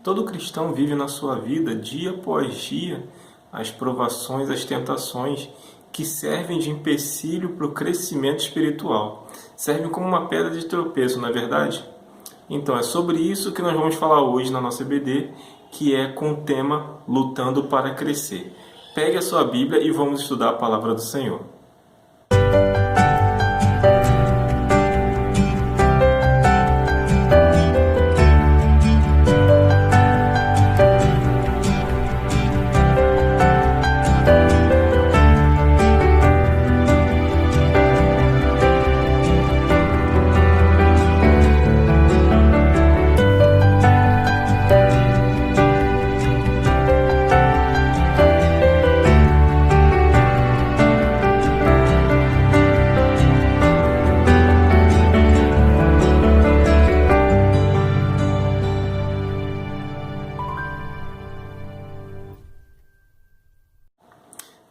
Todo cristão vive na sua vida, dia após dia, as provações, as tentações que servem de empecilho para o crescimento espiritual. Servem como uma pedra de tropeço, não é verdade? Então é sobre isso que nós vamos falar hoje na nossa EBD, que é com o tema Lutando para Crescer. Pegue a sua Bíblia e vamos estudar a Palavra do Senhor.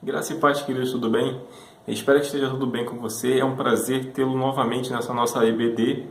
Graça e paz, queridos, tudo bem? Espero que esteja tudo bem com você. É um prazer tê-lo novamente nessa nossa EBD,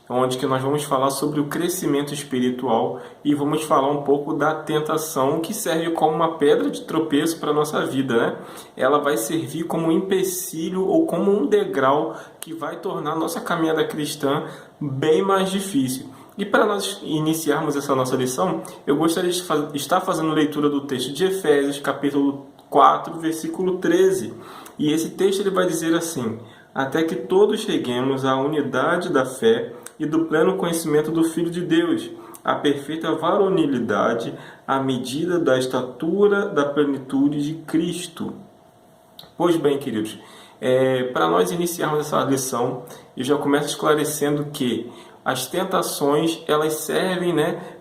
onde que nós vamos falar sobre o crescimento espiritual e vamos falar um pouco da tentação, que serve como uma pedra de tropeço para a nossa vida, né? Ela vai servir como um empecilho ou como um degrau que vai tornar a nossa caminhada cristã bem mais difícil. E para nós iniciarmos essa nossa lição, eu gostaria de estar fazendo leitura do texto de Efésios, capítulo 4, versículo 13. E esse texto ele vai dizer assim: até que todos cheguemos à unidade da fé e do pleno conhecimento do Filho de Deus, à perfeita varonilidade, à medida da estatura da plenitude de Cristo. Pois bem, queridos, para nós iniciarmos essa lição, eu já começo esclarecendo que as tentações, elas servem,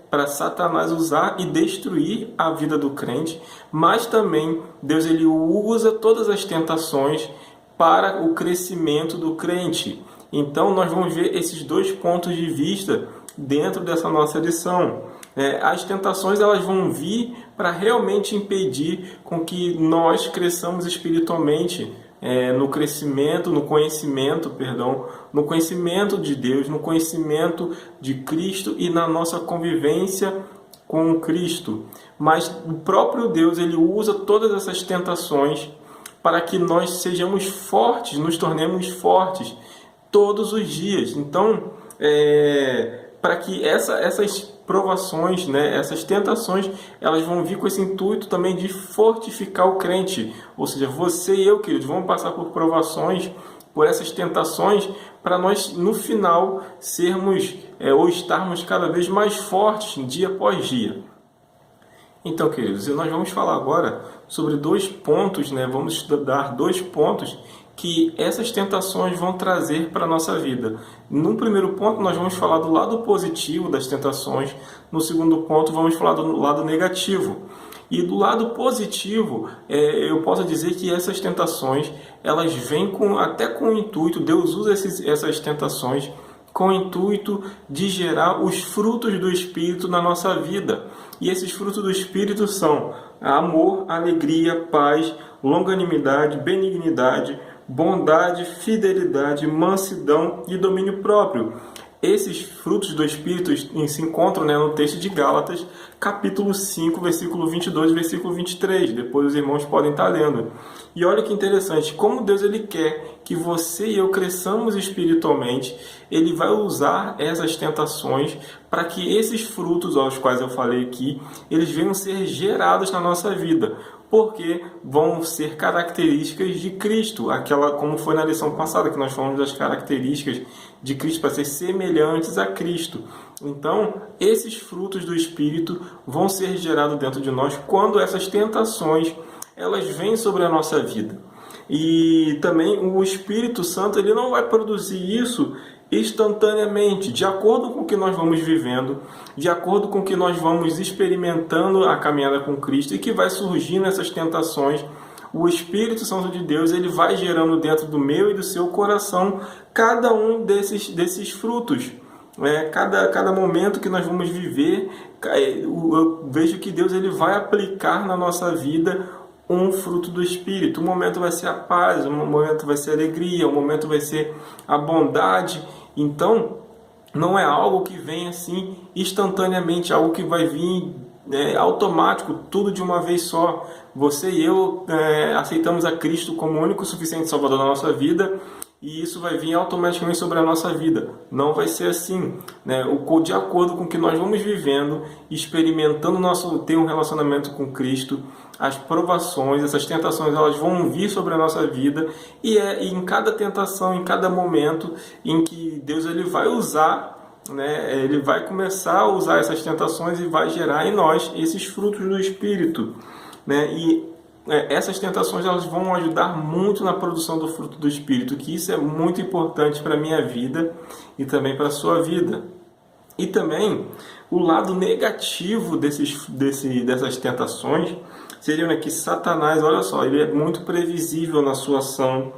para Satanás usar e destruir a vida do crente, mas também Deus ele usa todas as tentações para o crescimento do crente. Então nós vamos ver esses dois pontos de vista dentro dessa nossa lição. As tentações elas vão vir para realmente impedir com que nós cresçamos espiritualmente, no crescimento, no conhecimento de Deus, no conhecimento de Cristo e na nossa convivência com Cristo. Mas o próprio Deus ele usa todas essas tentações para que nós sejamos fortes, nos tornemos fortes todos os dias. Então, para que essas provações, essas tentações, elas vão vir com esse intuito também de fortificar o crente. Ou seja, você e eu, queridos, vamos passar por provações, por essas tentações, para nós, no final, sermos ou estarmos cada vez mais fortes, dia após dia. Então, queridos, nós vamos falar agora sobre dois pontos, vamos estudar dois pontos que essas tentações vão trazer para a nossa vida. No primeiro ponto, nós vamos falar do lado positivo das tentações. No segundo ponto, vamos falar do lado negativo. E do lado positivo, eu posso dizer que essas tentações, elas vêm até com o intuito, Deus usa essas tentações com o intuito de gerar os frutos do Espírito na nossa vida. E esses frutos do Espírito são amor, alegria, paz, longanimidade, benignidade, bondade, fidelidade, mansidão e domínio próprio. Esses frutos do Espírito se encontram no texto de Gálatas, capítulo 5, versículo 22 e versículo 23. Depois os irmãos podem estar lendo. E olha que interessante, como Deus ele quer que você e eu cresçamos espiritualmente, Ele vai usar essas tentações para que esses frutos aos quais eu falei aqui, eles venham ser gerados na nossa vida. Porque vão ser características de Cristo, como foi na lição passada, que nós falamos das características de Cristo para ser semelhantes a Cristo. Então, esses frutos do Espírito vão ser gerados dentro de nós quando essas tentações elas vêm sobre a nossa vida. E também o Espírito Santo ele não vai produzir isso instantaneamente, de acordo com o que nós vamos vivendo, de acordo com o que nós vamos experimentando a caminhada com Cristo e que vai surgindo essas tentações. O Espírito Santo de Deus ele vai gerando dentro do meu e do seu coração cada um desses frutos. Cada momento que nós vamos viver, eu vejo que Deus ele vai aplicar na nossa vida um fruto do Espírito. Um momento vai ser a paz, um momento vai ser a alegria, um momento vai ser a bondade. Então, não é algo que vem assim instantaneamente, algo que vai vir automático, tudo de uma vez só. Você e eu aceitamos a Cristo como o único e suficiente Salvador da nossa vida, e isso vai vir automaticamente sobre a nossa vida. Não vai ser assim, né? De acordo com o que nós vamos vivendo, experimentando ter um relacionamento com Cristo, as provações, essas tentações, elas vão vir sobre a nossa vida, e em cada tentação, em cada momento em que Deus ele vai usar, né? Ele vai começar a usar essas tentações e vai gerar em nós esses frutos do Espírito, né? E essas tentações elas vão ajudar muito na produção do fruto do Espírito, que isso é muito importante para a minha vida e também para a sua vida. E também o lado negativo dessas tentações seria, né, que Satanás, olha só, ele é muito previsível na sua ação.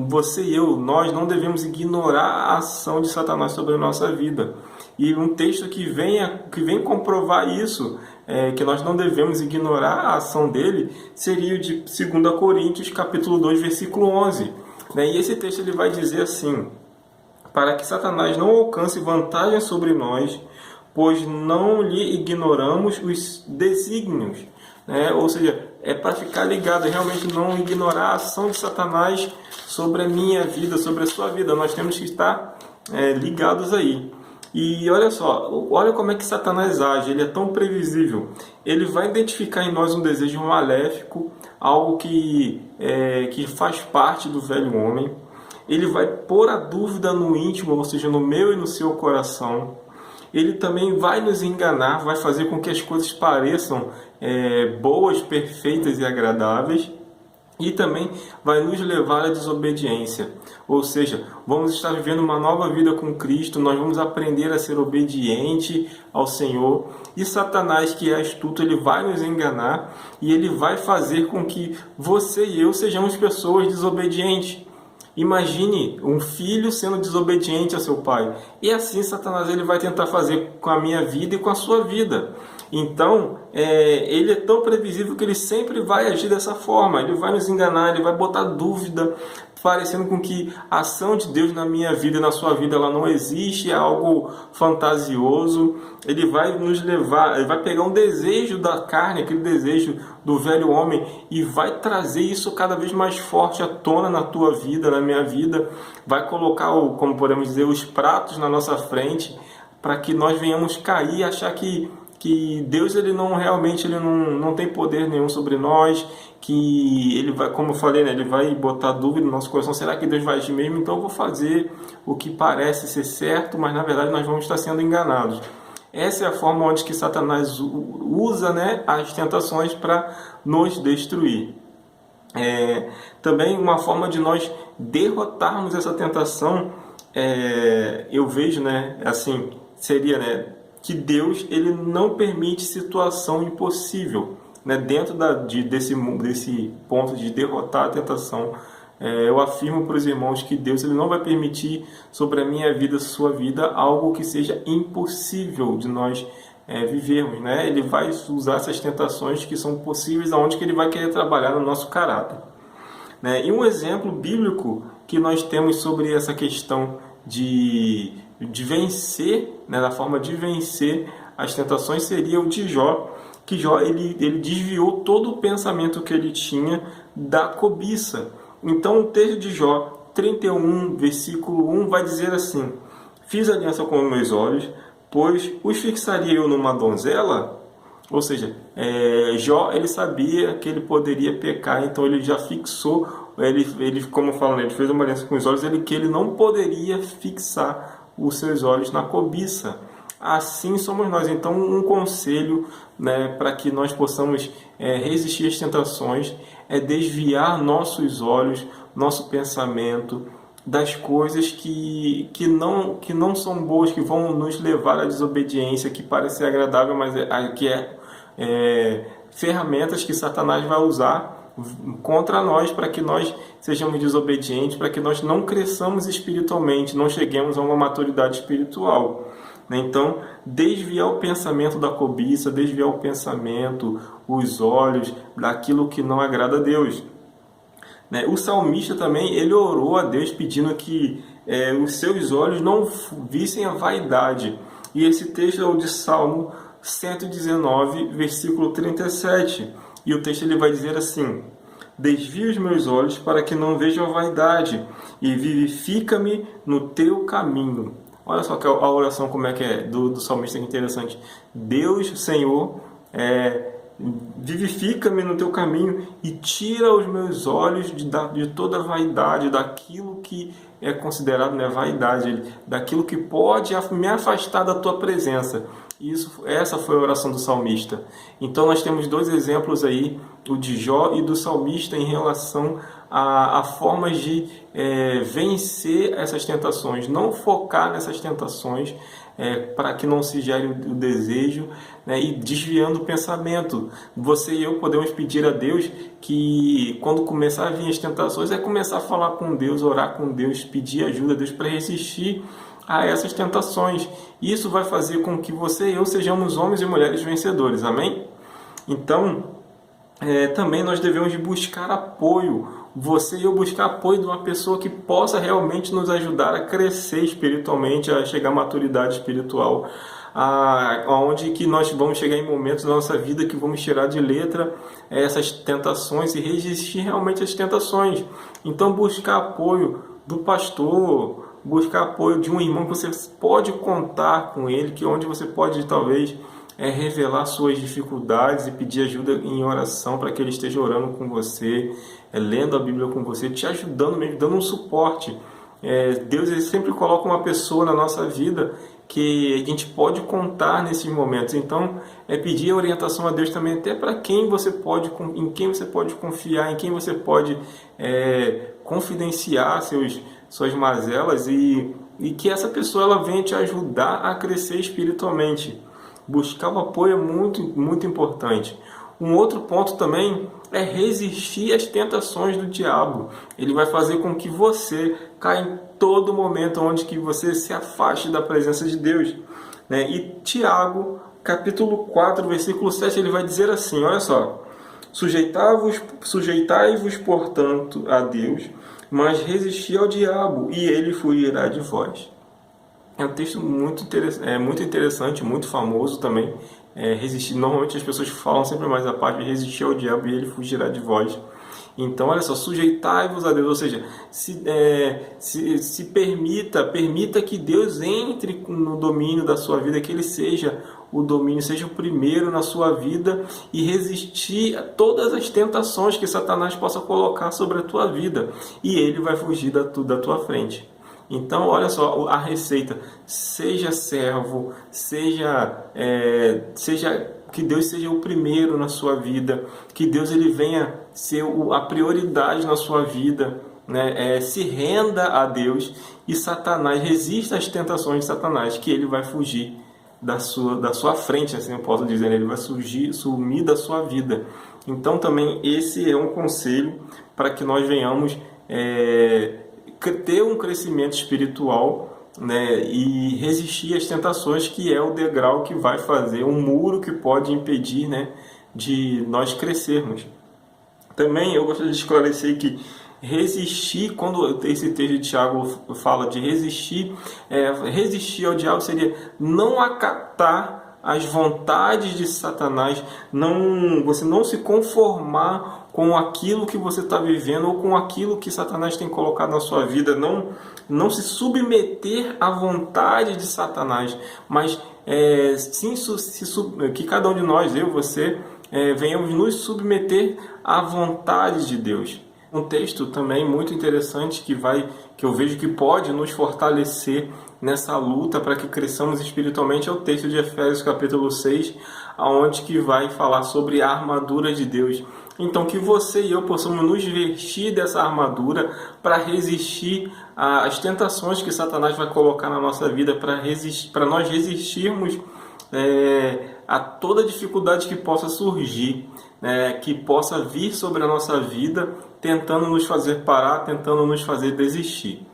Você e eu, nós não devemos ignorar a ação de Satanás sobre a nossa vida. E um texto que vem comprovar isso, que nós não devemos ignorar a ação dele, seria o de 2 Coríntios, capítulo 2, versículo 11. E esse texto ele vai dizer assim: para que Satanás não alcance vantagem sobre nós, pois não lhe ignoramos os desígnios. Ou seja, é para ficar ligado, realmente não ignorar a ação de Satanás sobre a minha vida, sobre a sua vida. Nós temos que estar ligados aí. E olha só, olha como é que Satanás age, ele é tão previsível. Ele vai identificar em nós um desejo maléfico, algo que faz parte do velho homem. Ele vai pôr a dúvida no íntimo, ou seja, no meu e no seu coração. Ele também vai nos enganar, vai fazer com que as coisas pareçam boas, perfeitas e agradáveis. E também vai nos levar à desobediência. Ou seja, vamos estar vivendo uma nova vida com Cristo, nós vamos aprender a ser obediente ao Senhor. E Satanás, que é astuto, ele vai nos enganar e ele vai fazer com que você e eu sejamos pessoas desobedientes. Imagine um filho sendo desobediente a seu pai. E assim Satanás ele vai tentar fazer com a minha vida e com a sua vida. Então, ele é tão previsível que ele sempre vai agir dessa forma. Ele vai nos enganar, ele vai botar dúvida, parecendo com que a ação de Deus na minha vida e na sua vida ela não existe, é algo fantasioso. Ele vai nos levar, ele vai pegar um desejo da carne, aquele desejo do velho homem, e vai trazer isso cada vez mais forte à tona na tua vida, na minha vida. Vai colocar, como podemos dizer, os pratos na nossa frente, para que nós venhamos cair e achar que Deus ele não tem poder nenhum sobre nós, que ele vai, como eu falei, ele vai botar dúvida no nosso coração: será que Deus vai agir mesmo? Então eu vou fazer o que parece ser certo, mas na verdade nós vamos estar sendo enganados. Essa é a forma onde que Satanás usa, as tentações para nos destruir. Também uma forma de nós derrotarmos essa tentação, eu vejo, assim, seria, que Deus ele não permite situação impossível, dentro desse ponto de derrotar a tentação. Eu afirmo para os irmãos que Deus ele não vai permitir sobre a minha vida, sua vida, algo que seja impossível de nós vivermos. Ele vai usar essas tentações que são possíveis, aonde que ele vai querer trabalhar no nosso caráter. E um exemplo bíblico que nós temos sobre essa questão de vencer, da forma de vencer as tentações, seria o de Jó, que Jó ele desviou todo o pensamento que ele tinha da cobiça. Então o texto de Jó 31, versículo 1 vai dizer assim: fiz aliança com meus olhos, pois os fixaria eu numa donzela. Ou seja, Jó ele sabia que ele poderia pecar, então ele já fixou, ele como fala, ele fez uma aliança com os olhos, que ele não poderia fixar os seus olhos na cobiça. Assim somos nós. Então um conselho, para que nós possamos resistir às tentações é desviar nossos olhos, nosso pensamento das coisas que não são boas, que vão nos levar à desobediência, que parece ser agradável, mas que ferramentas que Satanás vai usar contra nós, para que nós sejamos desobedientes, para que nós não cresçamos espiritualmente, não cheguemos a uma maturidade espiritual. Então, desviar o pensamento da cobiça, desviar o pensamento, os olhos, daquilo que não agrada a Deus. O salmista também, ele orou a Deus pedindo que os seus olhos não vissem a vaidade. E esse texto é o de Salmo 119, versículo 37. E o texto ele vai dizer assim: desvia os meus olhos para que não vejam a vaidade, e vivifica-me no teu caminho. Olha só que a oração como é que é do salmista, que interessante. Deus, Senhor, vivifica-me no teu caminho e tira os meus olhos de toda a vaidade, daquilo que é considerado, né, vaidade, daquilo que pode me afastar da tua presença. Essa foi a oração do salmista. Então nós temos dois exemplos aí, o de Jó e do salmista, em relação a formas de vencer essas tentações, não focar nessas tentações, para que não se gere o desejo, né, e desviando o pensamento. Você e eu podemos pedir a Deus que, quando começar a vir as tentações, começar a falar com Deus, orar com Deus, pedir ajuda a Deus para resistir a essas tentações. Isso vai fazer com que você e eu sejamos homens e mulheres vencedores. Amém? Então, também nós devemos buscar apoio. Você e eu buscar apoio de uma pessoa que possa realmente nos ajudar a crescer espiritualmente, a chegar à maturidade espiritual, aonde que nós vamos chegar em momentos da nossa vida que vamos tirar de letra essas tentações e resistir realmente às tentações. Então, buscar apoio do pastor, buscar apoio de um irmão que você pode contar com ele, que onde você pode talvez revelar suas dificuldades e pedir ajuda em oração, para que ele esteja orando com você, lendo a Bíblia com você, te ajudando mesmo, dando um suporte. Deus ele sempre coloca uma pessoa na nossa vida que a gente pode contar nesses momentos. Então, pedir orientação a Deus também, até para quem você pode, em quem você pode confiar, em quem você pode confidenciar suas mazelas, e que essa pessoa ela venha te ajudar a crescer espiritualmente. Buscar o apoio é muito, muito importante. Um outro ponto também é resistir às tentações do diabo. Ele vai fazer com que você caia em todo momento onde que você se afaste da presença de Deus, né? E Tiago, capítulo 4, versículo 7, ele vai dizer assim, olha só: sujeitai-vos, portanto, a Deus, mas resisti ao diabo, e ele fugirá de vós. É um texto muito interessante, muito famoso também. Resistir. Normalmente as pessoas falam sempre mais a parte de resistir ao diabo e ele fugirá de vós. Então, olha só, sujeitai-vos a Deus, ou seja, se permita que Deus entre no domínio da sua vida, que Ele seja o domínio, seja o primeiro na sua vida, e resistir a todas as tentações que Satanás possa colocar sobre a tua vida, e ele vai fugir da tua frente. Então, olha só a receita: seja servo, que Deus seja o primeiro na sua vida, que Deus ele venha ser a prioridade na sua vida, né? Se renda a Deus, e Satanás, resista às tentações de Satanás, que ele vai fugir da sua frente, assim eu posso dizer, ele vai sumir da sua vida. Então, também esse é um conselho para que nós venhamos ter um crescimento espiritual, né, e resistir às tentações, que é o degrau que vai fazer um muro que pode impedir, né, de nós crescermos. Também eu gostaria de esclarecer que resistir, quando esse texto de Tiago fala de resistir ao diabo, seria não acatar as vontades de Satanás, você não se conformar com aquilo que você está vivendo ou com aquilo que Satanás tem colocado na sua vida, não se submeter à vontade de Satanás, mas sim que cada um de nós, eu, você, venhamos nos submeter à vontade de Deus. Um texto também muito interessante que eu vejo que pode nos fortalecer nessa luta para que cresçamos espiritualmente é o texto de Efésios capítulo 6, onde que vai falar sobre a armadura de Deus. Então, que você e eu possamos nos vestir dessa armadura para resistir às tentações que Satanás vai colocar na nossa vida, para nós resistirmos a toda dificuldade que possa surgir, que possa vir sobre a nossa vida, tentando nos fazer parar, tentando nos fazer desistir.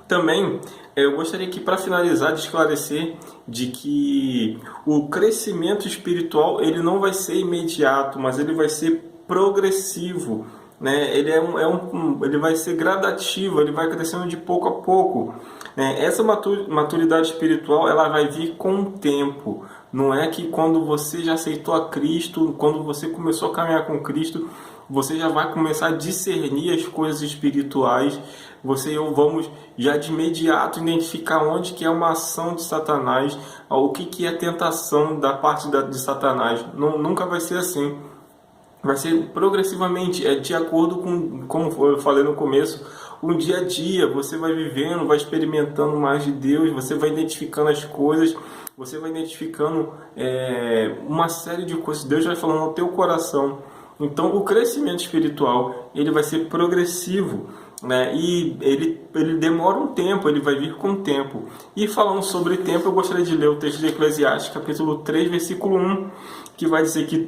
Também eu gostaria aqui, para finalizar, de esclarecer de que o crescimento espiritual ele não vai ser imediato, mas ele vai ser progressivo. né? Ele vai ser gradativo, ele vai crescendo de pouco a pouco, né? Essa maturidade espiritual, ela vai vir com o tempo. Não é que quando você já aceitou a Cristo, quando você começou a caminhar com Cristo, você já vai começar a discernir as coisas espirituais. Você e eu vamos já de imediato identificar onde que é uma ação de Satanás, o que é tentação da parte de Satanás. Nunca vai ser assim. Vai ser progressivamente, de acordo com, como eu falei no começo, o dia a dia. Você vai vivendo, vai experimentando mais de Deus, você vai identificando as coisas, você vai identificando uma série de coisas. Deus vai falando ao teu coração. Então, o crescimento espiritual, ele vai ser progressivo, né? E ele demora um tempo, ele vai vir com o tempo. E falando sobre tempo, eu gostaria de ler o texto de Eclesiastes, capítulo 3, versículo 1, que vai dizer que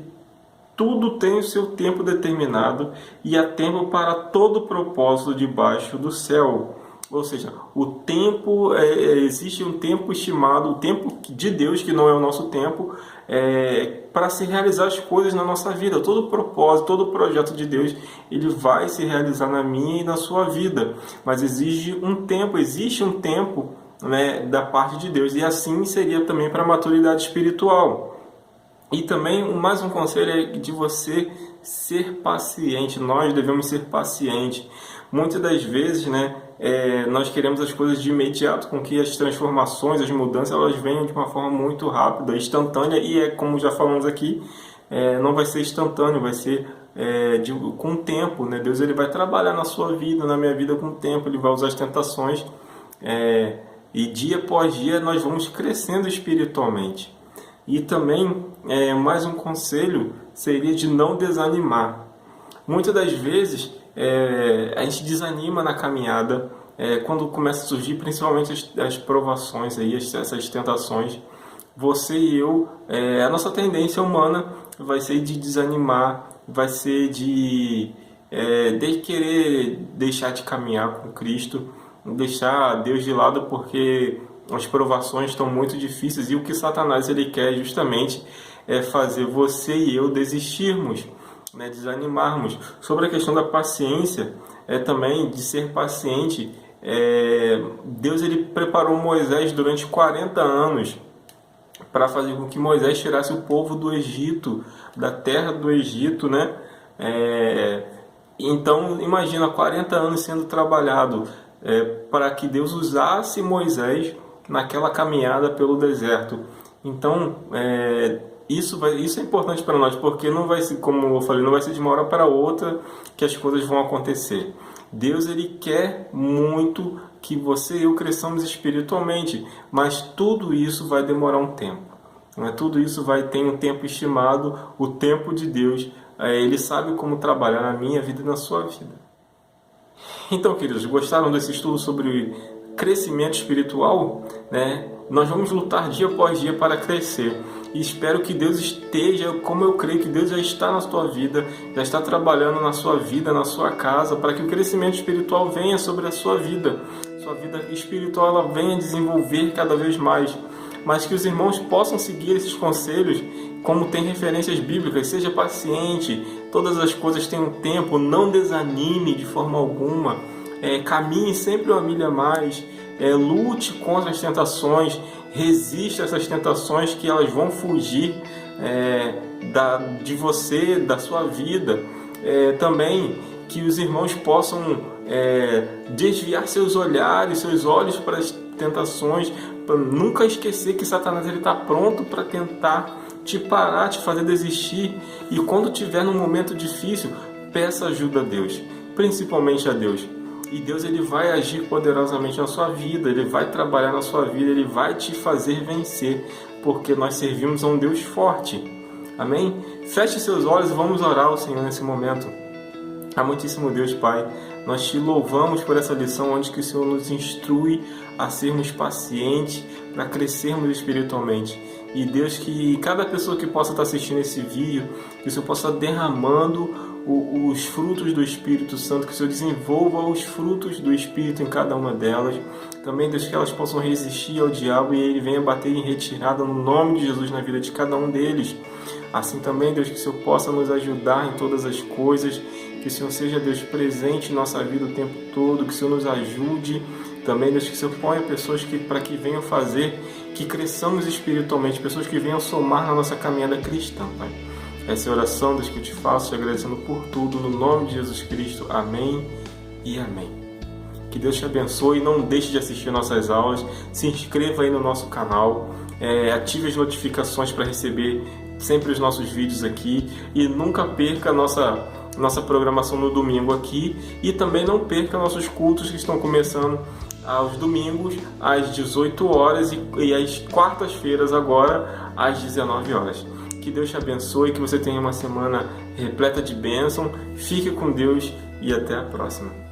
tudo tem o seu tempo determinado e há tempo para todo propósito debaixo do céu. Ou seja, o tempo, existe um tempo estimado, o tempo de Deus, que não é o nosso tempo, para se realizar as coisas na nossa vida. Todo propósito, todo projeto de Deus, ele vai se realizar na minha e na sua vida. Mas existe um tempo, né, da parte de Deus. E assim seria também para a maturidade espiritual. E também, mais um conselho é de você ser paciente. Nós devemos ser pacientes. Muitas das vezes, né, nós queremos as coisas de imediato, com que as transformações, as mudanças, elas venham de uma forma muito rápida, instantânea. E como já falamos aqui, não vai ser instantâneo, vai ser com o tempo, né? Deus, ele vai trabalhar na sua vida, na minha vida, com o tempo. Ele vai usar as tentações. E dia após dia nós vamos crescendo espiritualmente. E também, mais um conselho seria de não desanimar. Muitas das vezes, a gente desanima na caminhada, quando começa a surgir principalmente as provações, aí, essas tentações. Você e eu, a nossa tendência humana vai ser de desanimar, vai ser de querer deixar de caminhar com Cristo, deixar Deus de lado, porque as provações estão muito difíceis, e o que Satanás ele quer justamente é fazer você e eu desistirmos, né, desanimarmos. Sobre a questão da paciência, também de ser paciente, Deus ele preparou Moisés durante 40 anos para fazer com que Moisés tirasse o povo do Egito, da terra do Egito, né? Então imagina 40 anos sendo trabalhado para que Deus usasse Moisés naquela caminhada pelo deserto. Então, isso é importante para nós, porque não vai ser, como eu falei, não vai ser de uma hora para outra que as coisas vão acontecer. Deus ele quer muito que você e eu cresçamos espiritualmente, mas tudo isso vai demorar um tempo. Tudo isso ter um tempo estimado, o tempo de Deus. Ele sabe como trabalhar na minha vida e na sua vida. Então, queridos, gostaram desse estudo sobre crescimento espiritual, né? Nós vamos lutar dia após dia para crescer. E espero que Deus esteja, como eu creio que Deus já está na sua vida, já está trabalhando na sua vida, na sua casa, para que o crescimento espiritual venha sobre a sua vida. Sua vida espiritual ela venha desenvolver cada vez mais. Mas que os irmãos possam seguir esses conselhos, como tem referências bíblicas. Seja paciente, todas as coisas têm um tempo, não desanime de forma alguma. Caminhe sempre uma milha a mais, lute contra as tentações, resista a essas tentações, que elas vão fugir de você, da sua vida. Também que os irmãos possam desviar seus olhos para as tentações, para nunca esquecer que Satanás está pronto para tentar te parar, te fazer desistir. E quando estiver num momento difícil, peça ajuda a Deus, principalmente a Deus. E Deus ele vai agir poderosamente na sua vida, ele vai trabalhar na sua vida, ele vai te fazer vencer, porque nós servimos a um Deus forte. Amém? Feche seus olhos e vamos orar ao Senhor nesse momento. Amantíssimo Deus, Pai, nós te louvamos por essa lição onde que o Senhor nos instrui a sermos pacientes, para crescermos espiritualmente. E Deus, que cada pessoa que possa estar assistindo esse vídeo, que o Senhor possa derramando os frutos do Espírito Santo, que o Senhor desenvolva os frutos do Espírito em cada uma delas. Também, Deus, que elas possam resistir ao diabo e ele venha bater em retirada no nome de Jesus na vida de cada um deles. Assim também, Deus, que o Senhor possa nos ajudar em todas as coisas, que o Senhor seja, Deus, presente em nossa vida o tempo todo, que o Senhor nos ajude. Também, Deus, que o Senhor ponha pessoas para que venham fazer, que cresçamos espiritualmente, pessoas que venham somar na nossa caminhada cristã, Pai. Essa é a oração, Deus, que eu te faço, te agradecendo por tudo, no nome de Jesus Cristo. Amém e amém. Que Deus te abençoe, não deixe de assistir nossas aulas, se inscreva aí no nosso canal, ative as notificações para receber sempre os nossos vídeos aqui e nunca perca a nossa programação no domingo aqui e também não perca nossos cultos que estão começando aos domingos às 18 horas e às quartas-feiras agora às 19 horas. Que Deus te abençoe, que você tenha uma semana repleta de bênção, fique com Deus e até a próxima.